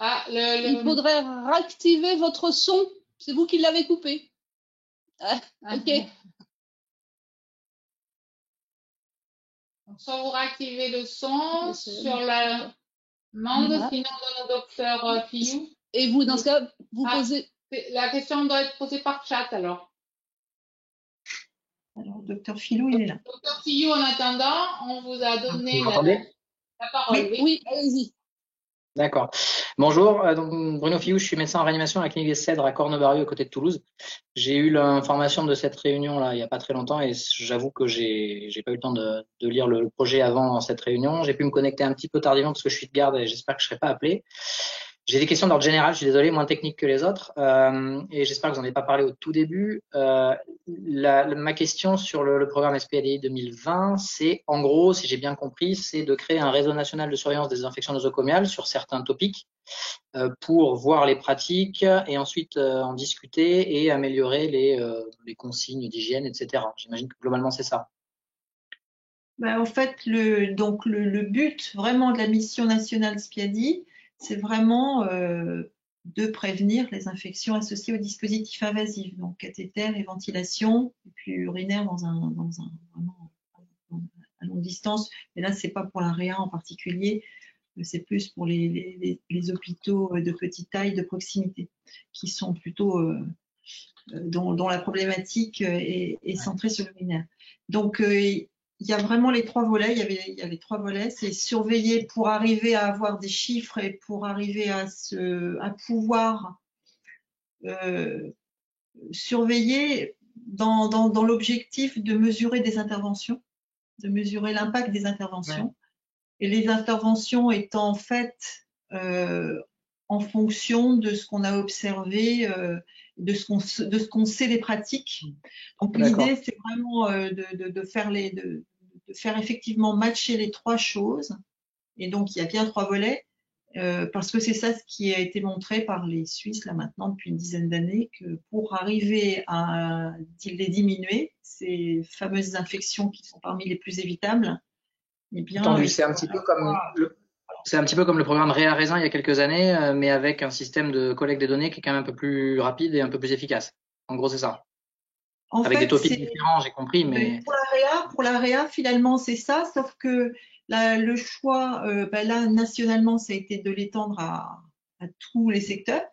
Il faudrait réactiver votre son. C'est vous qui l'avez coupé. Ok. Donc, soit vous réactivez le son sur la demande, sinon on donne au docteur Fillou. Et vous, dans ce cas, vous posez. La question doit être posée par chat alors. Alors, docteur Fillou, il est là. Docteur Fillou, en attendant, on vous a donné la parole. Oui, allez-y. D'accord. Bonjour, donc Bruno Fillou, je suis médecin en réanimation à la clinique des Cèdres à Cornebarieux, à côté de Toulouse. J'ai eu l'information de cette réunion là il n'y a pas très longtemps, et j'avoue que j'ai pas eu le temps de lire le projet avant cette réunion. J'ai pu me connecter un petit peu tardivement parce que je suis de garde et j'espère que je serai pas appelé. J'ai des questions d'ordre général, je suis désolé, moins techniques que les autres, et j'espère que vous n'en avez pas parlé au tout début. Ma question sur le programme SPADI 2020, c'est, en gros, si j'ai bien compris, c'est de créer un réseau national de surveillance des infections nosocomiales sur certains topics pour voir les pratiques et ensuite en discuter et améliorer les consignes d'hygiène, etc. J'imagine que globalement, c'est ça. Ben, en fait, le but vraiment de la mission nationale SPIADI, c'est vraiment de prévenir les infections associées aux dispositifs invasifs, donc cathéter et ventilation, et puis urinaire vraiment à longue distance. Mais là, c'est pas pour la réa en particulier, c'est plus pour les hôpitaux de petite taille, de proximité, qui sont plutôt dont la problématique est centrée sur l'urinaire. Donc il y a vraiment les trois volets. Il y avait trois volets. C'est surveiller pour arriver à avoir des chiffres et pour arriver à pouvoir surveiller dans l'objectif de mesurer des interventions, de mesurer l'impact des interventions. Ouais. Et les interventions étant en fait en fonction de ce qu'on a observé, de ce qu'on sait des pratiques. Donc l'idée, c'est vraiment de faire effectivement matcher les trois choses Et donc, il y a bien 3 volets, parce que c'est ça ce qui a été montré par les Suisses, là maintenant, depuis une dizaine d'années, que pour arriver à les diminuer, ces fameuses infections qui sont parmi les plus évitables, eh bien, Entendu, c'est un petit peu comme le programme Réa Raisin il y a quelques années, mais avec un système de collecte des données qui est quand même un peu plus rapide et un peu plus efficace. En gros, c'est ça. Avec des topics différents, j'ai compris, mais pour la réa, finalement, c'est ça, sauf que le choix, là, nationalement, ça a été de l'étendre à tous les secteurs,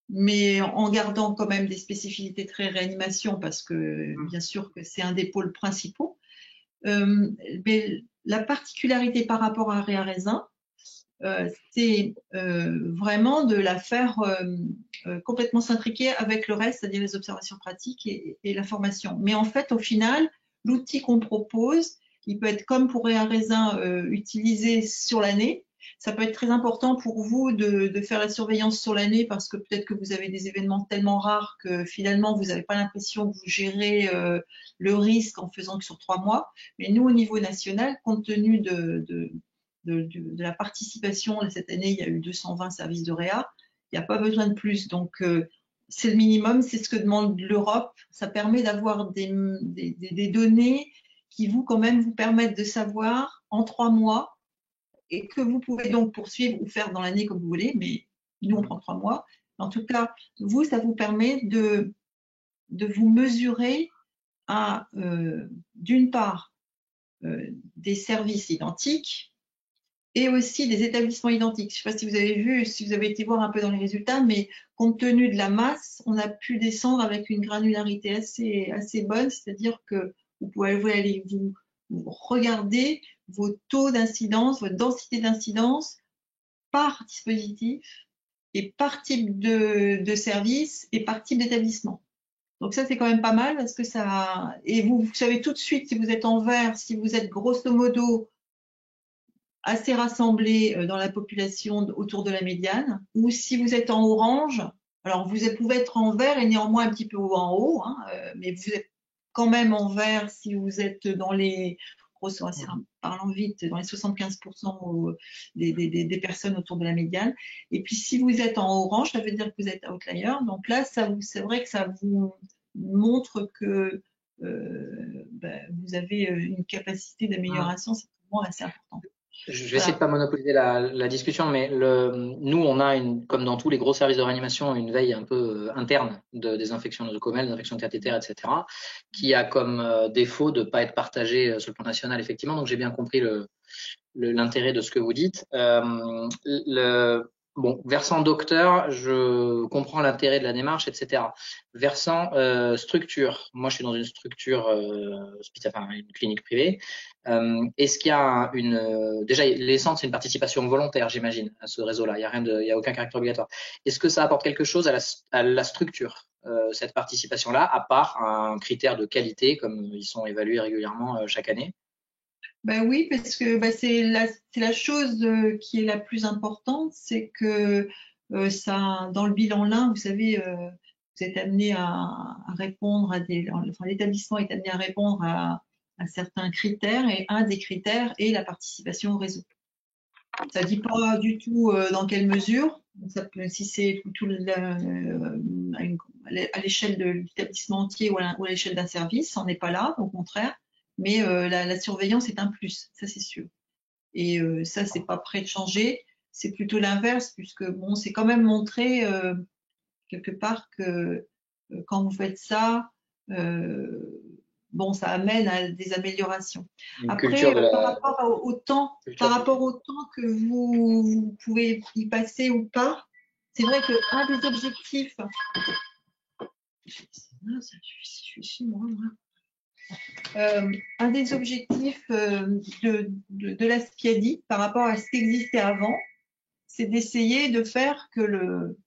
mais en gardant quand même des spécificités très réanimation, parce que bien sûr que c'est un des pôles principaux. Mais la particularité par rapport à Réa Raisin, c'est vraiment de la faire complètement s'intriquer avec le reste, c'est-à-dire les observations pratiques et la formation. Mais en fait, au final, l'outil qu'on propose, il peut être comme pour Réa Raisin utilisé sur l'année. Ça peut être très important pour vous de faire la surveillance sur l'année parce que peut-être que vous avez des événements tellement rares que finalement vous n'avez pas l'impression que vous gérez le risque en faisant que sur 3 mois. Mais nous, au niveau national, compte tenu de la participation, cette année, il y a eu 220 services de réa, il n'y a pas besoin de plus. Donc, c'est le minimum, c'est ce que demande l'Europe. Ça permet d'avoir des données qui quand même vous permettent de savoir en 3 mois et que vous pouvez donc poursuivre ou faire dans l'année comme vous voulez, mais nous, on prend 3 mois. En tout cas, vous, ça vous permet de vous mesurer à, d'une part, des services identiques et aussi des établissements identiques. Je ne sais pas si vous avez vu, si vous avez été voir un peu dans les résultats, mais compte tenu de la masse, on a pu descendre avec une granularité assez bonne, c'est-à-dire que vous pouvez aller vous regarder vos taux d'incidence, votre densité d'incidence par dispositif et par type de service et par type d'établissement. Donc ça, c'est quand même pas mal parce que ça… Et vous savez tout de suite si vous êtes en vert, si vous êtes grosso modo assez rassemblé dans la population autour de la médiane, ou si vous êtes en orange, alors vous pouvez être en vert et néanmoins un petit peu en haut, hein, mais vous êtes quand même en vert si vous êtes dans les, parlant vite, dans les 75% des personnes autour de la médiane. Et puis si vous êtes en orange, ça veut dire que vous êtes outlier. Donc là, c'est vrai que ça vous montre que vous avez une capacité d'amélioration, c'est vraiment assez important. Je vais essayer de pas monopoliser la discussion, mais nous, on a comme dans tous les gros services de réanimation, une veille un peu interne de désinfection nosocomiale, désinfection cathéter, etc., qui a comme défaut de pas être partagée sur le plan national, effectivement. Donc, j'ai bien compris l'intérêt de ce que vous dites. Bon, versant docteur, je comprends l'intérêt de la démarche, etc. Versant structure, moi je suis dans une structure une clinique privée. Est-ce qu'il y a déjà l'essence c'est une participation volontaire, j'imagine, à ce réseau-là. Il y a aucun caractère obligatoire. Est-ce que ça apporte quelque chose à la structure, cette participation-là, à part un critère de qualité comme ils sont évalués régulièrement chaque année? Ben oui, parce que c'est la chose qui est la plus importante, c'est que ça, dans le bilan LIN, vous savez, vous êtes amené à répondre l'établissement est amené à répondre à certains critères, et un des critères est la participation au réseau. Ça ne dit pas du tout dans quelle mesure. Si c'est à l'échelle de l'établissement entier ou à l'échelle d'un service, on n'est pas là, au contraire. Mais la surveillance est un plus, ça c'est sûr. Et ça, c'est pas prêt de changer. C'est plutôt l'inverse, puisque bon, c'est quand même montré quelque part que quand vous faites ça, bon, ça amène à des améliorations. Après, par rapport au temps que vous pouvez y passer ou pas, c'est vrai qu'un des objectifs. Un des objectifs de la SPIADI par rapport à ce qui existait avant, c'est d'essayer de faire que le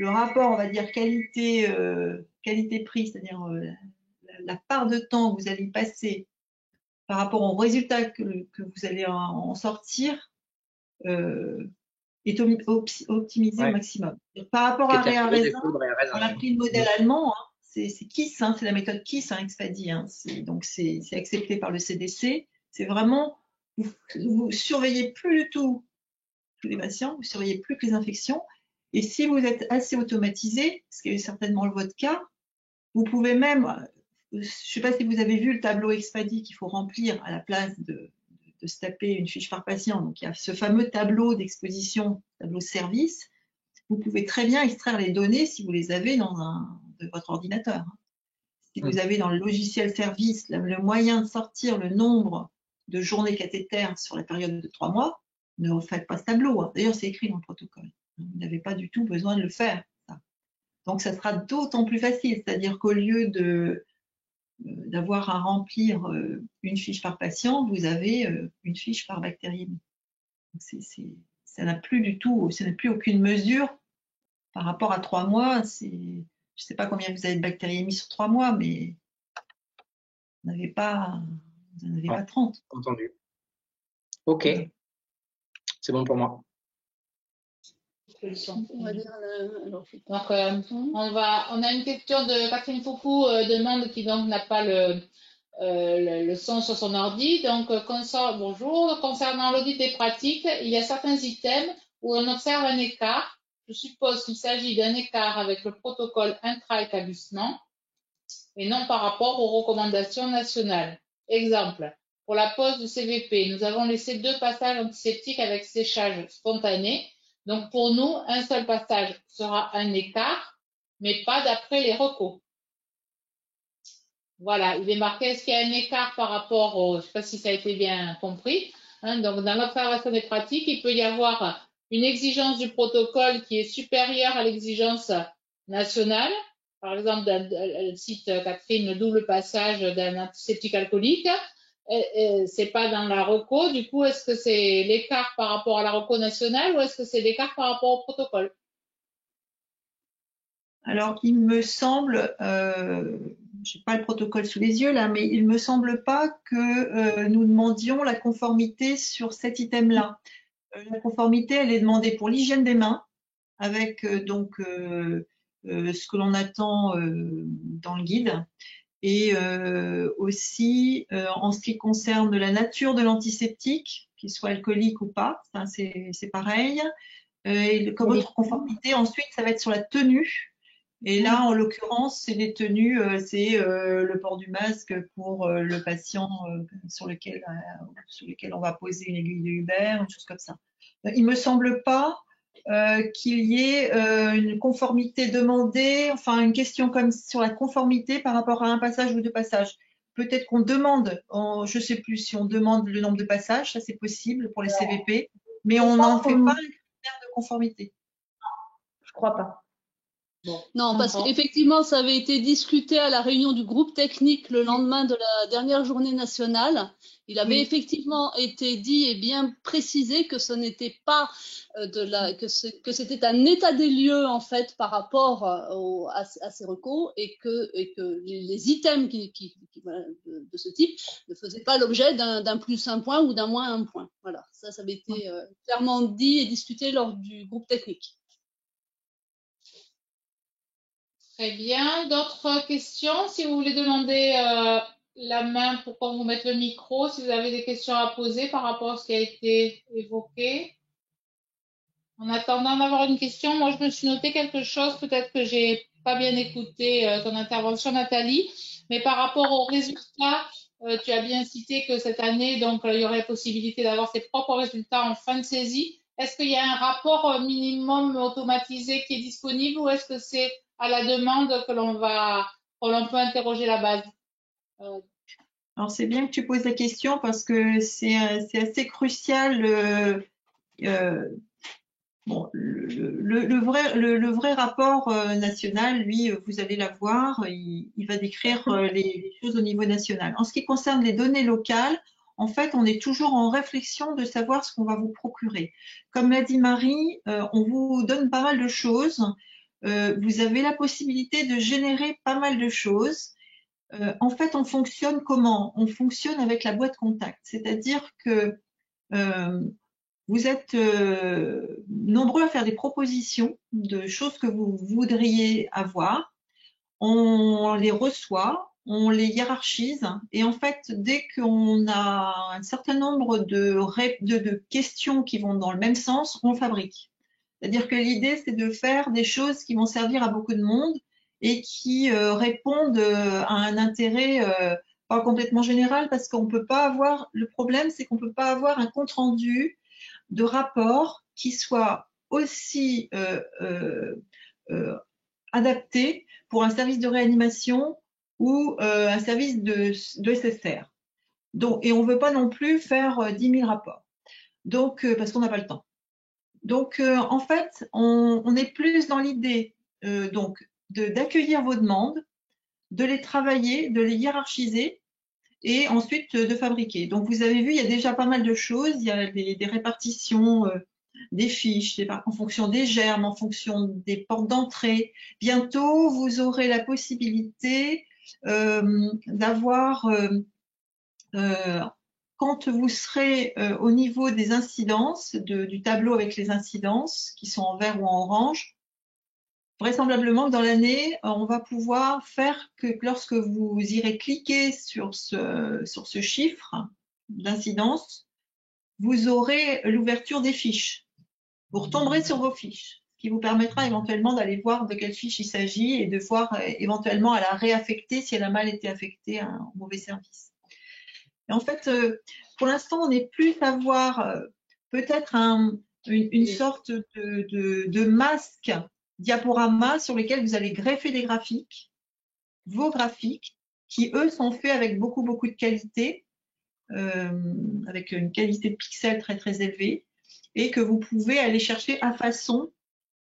rapport, on va dire, qualité-prix, c'est-à-dire la part de temps que vous allez passer par rapport aux résultats que vous allez en sortir est optimisé au maximum. Par rapport à Réa Raisin, on a pris le modèle allemand, hein, c'est KISS, hein, c'est la méthode KISS, Expadi, hein, donc c'est accepté par le CDC. C'est vraiment vous surveillez plus du tout tous les patients, vous surveillez plus que les infections. Et si vous êtes assez automatisé, ce qui est certainement votre cas, vous pouvez même, je ne sais pas si vous avez vu le tableau Expadi qu'il faut remplir à la place de se taper une fiche par patient. Donc, il y a ce fameux tableau d'exposition, tableau service. Vous pouvez très bien extraire les données si vous les avez dans de votre ordinateur. Si vous avez dans le logiciel service le moyen de sortir le nombre de journées cathéter sur la période de 3 mois, ne faites pas ce tableau. D'ailleurs, c'est écrit dans le protocole. Vous n'avez pas du tout besoin de le faire. Ça. Donc, ça sera d'autant plus facile. C'est-à-dire qu'au lieu d'avoir à remplir une fiche par patient, vous avez une fiche par bactériémie. Ça n'a plus du tout, ça n'a plus aucune mesure par rapport à 3 mois. Je ne sais pas combien vous avez de bactériémie sur 3 mois, mais vous n'avez pas 30. Entendu. Ok, c'est bon pour moi. On va dire, alors, Donc, on a une question de Catherine Foucault, demande qui donc n'a pas le son sur son ordi. Donc, bonjour. Concernant l'audit des pratiques, il y a certains items où on observe un écart. Je suppose qu'il s'agit d'un écart avec le protocole intra-établissement et non par rapport aux recommandations nationales. Exemple, pour la pose du CVP, nous avons laissé 2 passages antiseptiques avec séchage spontané. Donc, pour nous, un seul passage sera un écart, mais pas d'après les recos. Voilà, il est marqué, est-ce qu'il y a un écart par rapport au, je ne sais pas si ça a été bien compris, hein, donc dans l'observation des pratiques, il peut y avoir une exigence du protocole qui est supérieure à l'exigence nationale. Par exemple, elle cite Catherine le double passage d'un antiseptique alcoolique. C'est pas dans la reco, du coup, est-ce que c'est l'écart par rapport à la reco nationale ou est-ce que c'est l'écart par rapport au protocole? Alors, il me semble, je n'ai pas le protocole sous les yeux là, mais il ne me semble pas que nous demandions la conformité sur cet item-là. La conformité, elle est demandée pour l'hygiène des mains, avec donc ce que l'on attend dans le guide. Et aussi, en ce qui concerne la nature de l'antiseptique, qu'il soit alcoolique ou pas, c'est pareil. Et comme autre conformité, ensuite, ça va être sur la tenue. Et là, en l'occurrence, c'est les tenues, c'est le port du masque pour le patient sur lequel on va poser une aiguille de Hubert, une chose comme ça. Il me semble pas qu'il y ait une conformité demandée, enfin une question comme sur la conformité par rapport à un passage ou 2 passages. Peut-être qu'on demande, je ne sais plus si on demande le nombre de passages, ça c'est possible pour les CVP, mais on n'en fait pas un critère de conformité. Je crois pas. Bon. Non, parce qu'effectivement, ça avait été discuté à la réunion du groupe technique le lendemain de la dernière journée nationale. Il avait effectivement été dit et bien précisé que ce n'était pas que c'était un état des lieux en fait par rapport à ces recos et que les items de ce type ne faisaient pas l'objet d'un plus un point ou d'un moins un point. Voilà, ça avait été clairement dit et discuté lors du groupe technique. Très bien. D'autres questions? Si vous voulez demander la main pour qu'on vous mette le micro, si vous avez des questions à poser par rapport à ce qui a été évoqué. En attendant d'avoir une question, moi je me suis noté quelque chose, peut-être que j'ai pas bien écouté ton intervention, Nathalie, mais par rapport aux résultats, tu as bien cité que cette année, donc il y aurait possibilité d'avoir ses propres résultats en fin de saisie. Est-ce qu'il y a un rapport minimum automatisé qui est disponible ou est-ce que c'est à la demande que l'on peut interroger la base? Alors c'est bien que tu poses la question parce que c'est assez crucial. Bon, le vrai rapport national, lui, vous allez l'avoir, il va décrire les choses au niveau national. En ce qui concerne les données locales, en fait, on est toujours en réflexion de savoir ce qu'on va vous procurer. Comme l'a dit Marie, on vous donne pas mal de choses. Vous avez la possibilité de générer pas mal de choses. En fait, on fonctionne comment? On fonctionne avec la boîte contact, c'est-à-dire que vous êtes nombreux à faire des propositions de choses que vous voudriez avoir. On les reçoit, on les hiérarchise et en fait, dès qu'on a un certain nombre de questions qui vont dans le même sens, on fabrique. C'est-à-dire que l'idée, c'est de faire des choses qui vont servir à beaucoup de monde et qui répondent à un intérêt pas complètement général parce qu'on peut pas avoir, le problème, c'est qu'on peut pas avoir un compte-rendu de rapport qui soit aussi adapté pour un service de réanimation ou un service de SSR. Donc, et on ne veut pas non plus faire 10 000 rapports, donc, parce qu'on n'a pas le temps. Donc, en fait, on est plus dans l'idée donc d'accueillir vos demandes, de les travailler, de les hiérarchiser et ensuite de fabriquer. Donc, vous avez vu, il y a déjà pas mal de choses. Il y a des répartitions des fiches en fonction des germes, en fonction des portes d'entrée. Bientôt, vous aurez la possibilité d'avoir, quand vous serez au niveau des incidences, du tableau avec les incidences qui sont en vert ou en orange, vraisemblablement que dans l'année, on va pouvoir faire que lorsque vous irez cliquer sur ce chiffre d'incidence, vous aurez l'ouverture des fiches. Vous retomberez sur vos fiches, ce qui vous permettra éventuellement d'aller voir de quelle fiche il s'agit et de voir éventuellement à la réaffecter si elle a mal été affectée à un mauvais service. Et en fait, pour l'instant, on est plus à voir peut-être une sorte de masque diaporama sur lesquels vous allez greffer des graphiques, vos graphiques, qui eux sont faits avec beaucoup de qualité, avec une qualité de pixels très élevée, et que vous pouvez aller chercher à façon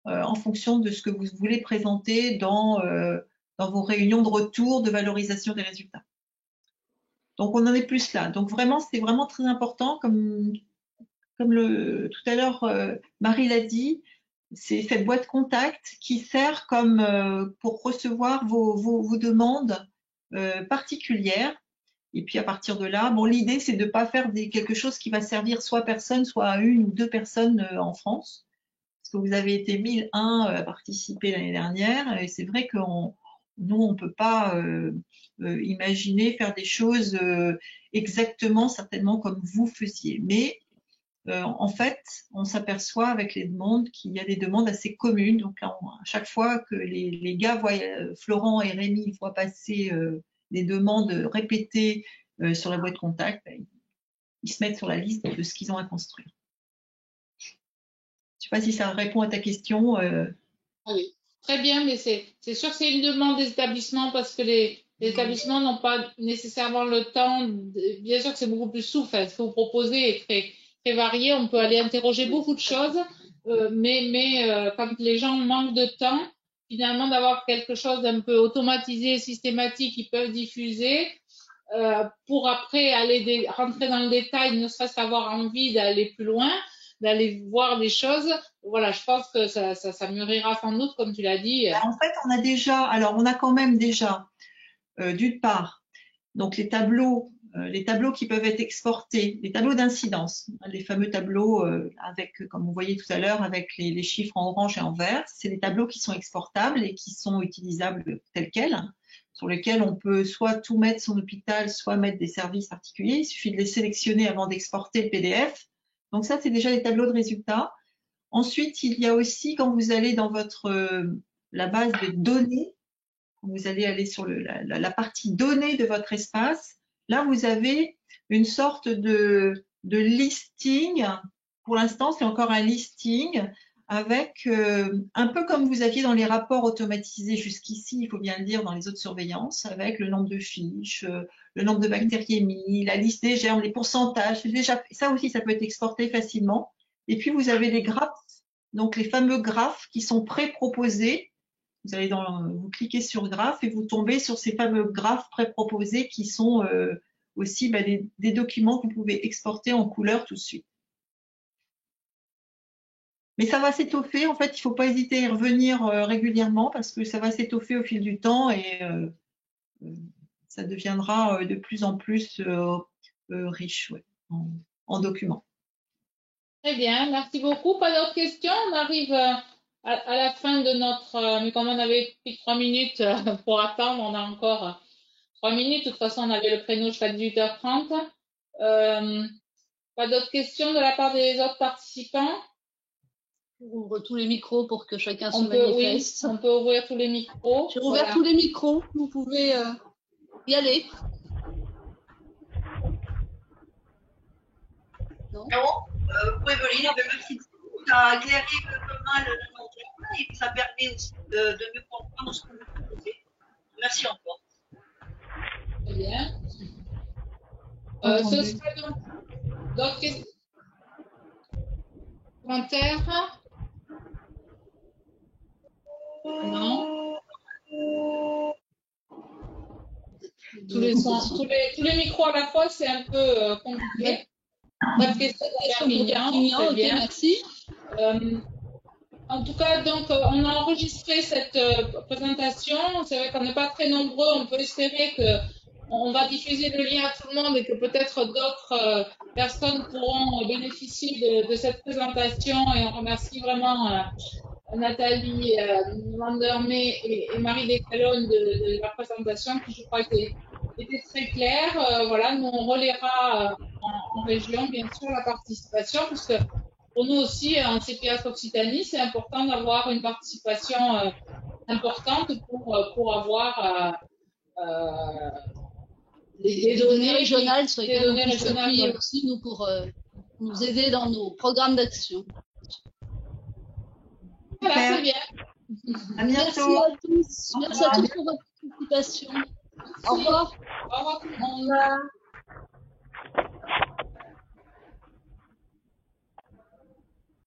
en fonction de ce que vous voulez présenter dans vos réunions de retour de valorisation des résultats. Donc on en est plus là. Donc vraiment, c'est vraiment très important, comme tout à l'heure Marie l'a dit, c'est cette boîte contact qui sert comme pour recevoir vos demandes particulières. Et puis à partir de là, bon, l'idée c'est de ne pas faire quelque chose qui va servir soit à personne, soit à une ou deux personnes en France. Parce que vous avez été 1001 à participer l'année dernière, et c'est vrai que nous, on ne peut pas imaginer faire des choses exactement, certainement comme vous faisiez. Mais en fait, on s'aperçoit avec les demandes qu'il y a des demandes assez communes. Donc là, à chaque fois que les gars voient, Florent et Rémi voient passer des demandes répétées sur la boîte contact, ben, ils se mettent sur la liste de ce qu'ils ont à construire. Je ne sais pas si ça répond à ta question. Oui, très bien, mais c'est sûr que c'est une demande des établissements parce que les établissements n'ont pas nécessairement le temps. Bien sûr que c'est beaucoup plus souple. Ce que vous proposez est très varié. On peut aller interroger beaucoup de choses, mais quand les gens manquent de temps, finalement, d'avoir quelque chose d'un peu automatisé, systématique, qu'ils peuvent diffuser, pour après aller rentrer dans le détail, ne serait-ce qu'avoir envie d'aller plus loin, d'aller voir des choses. Voilà, je pense que ça mûrira sans doute, comme tu l'as dit. En fait, on a quand même déjà, d'une part, donc les tableaux qui peuvent être exportés, les tableaux d'incidence, les fameux tableaux avec, comme vous voyez tout à l'heure, avec les chiffres en orange et en vert, c'est des tableaux qui sont exportables et qui sont utilisables tels quels, sur lesquels on peut soit tout mettre son hôpital, soit mettre des services particuliers. Il suffit de les sélectionner avant d'exporter le PDF. Donc ça, c'est déjà des tableaux de résultats. Ensuite, il y a aussi, quand vous allez dans la base de données, vous allez aller sur la partie données de votre espace, là, vous avez une sorte de listing. Pour l'instant, c'est encore un listing avec un peu comme vous aviez dans les rapports automatisés jusqu'ici, il faut bien le dire, dans les autres surveillances, avec le nombre de fiches, le nombre de bactériémies, la liste des germes, les pourcentages. Déjà, ça aussi, ça peut être exporté facilement. Et puis, vous avez les graphes, donc les fameux graphes qui sont pré-proposés. Vous cliquez sur graphes et vous tombez sur ces fameux graphes pré-proposés qui sont aussi des documents que vous pouvez exporter en couleur tout de suite. Mais ça va s'étoffer. En fait, il ne faut pas hésiter à y revenir régulièrement parce que ça va s'étoffer au fil du temps et ça deviendra de plus en plus riche en documents. Très bien, merci beaucoup. Pas d'autres questions? On arrive à la fin de notre... mais comme on avait pris 3 minutes pour attendre, on a encore 3 minutes. De toute façon, on avait le créneau jusqu'à 18h30. Pas d'autres questions de la part des autres participants? Ouvre tous les micros pour que chacun se Oui, manifeste. on peut ouvrir tous les micros. J'ai ouvert tous les micros. Vous pouvez y aller. Non. Pour Evelyne, merci beaucoup. Ça a éclairé pas mal de notre temps et ça permet aussi de mieux comprendre ce que vous proposez. Merci encore. Très bien. Ce serait donc d'autres questions? Commentaires? Non. Tous les micros à la fois, c'est un peu compliqué. Pas de questions pour Perpignan, ok, merci. En tout cas, donc, on a enregistré cette présentation. C'est vrai qu'on n'est pas très nombreux. On peut espérer que on va diffuser le lien à tout le monde et que peut-être d'autres personnes pourront bénéficier de cette présentation. Et on remercie vraiment Nathalie Vandermey et Marie Descalonnes de la présentation qui, je crois, était très claire. Voilà, nous, on relaiera en région, bien sûr, la participation, puisque pour nous aussi, en CPH Occitanie, c'est important d'avoir une participation importante pour avoir des données régionales sur lesquelles on puisse s'appuyer voilà. aussi, nous, pour nous aider dans nos programmes d'action. Voilà, c'est bien. À bientôt. Merci à tous. Merci à tous pour votre participation. Au revoir. Au revoir tout le monde.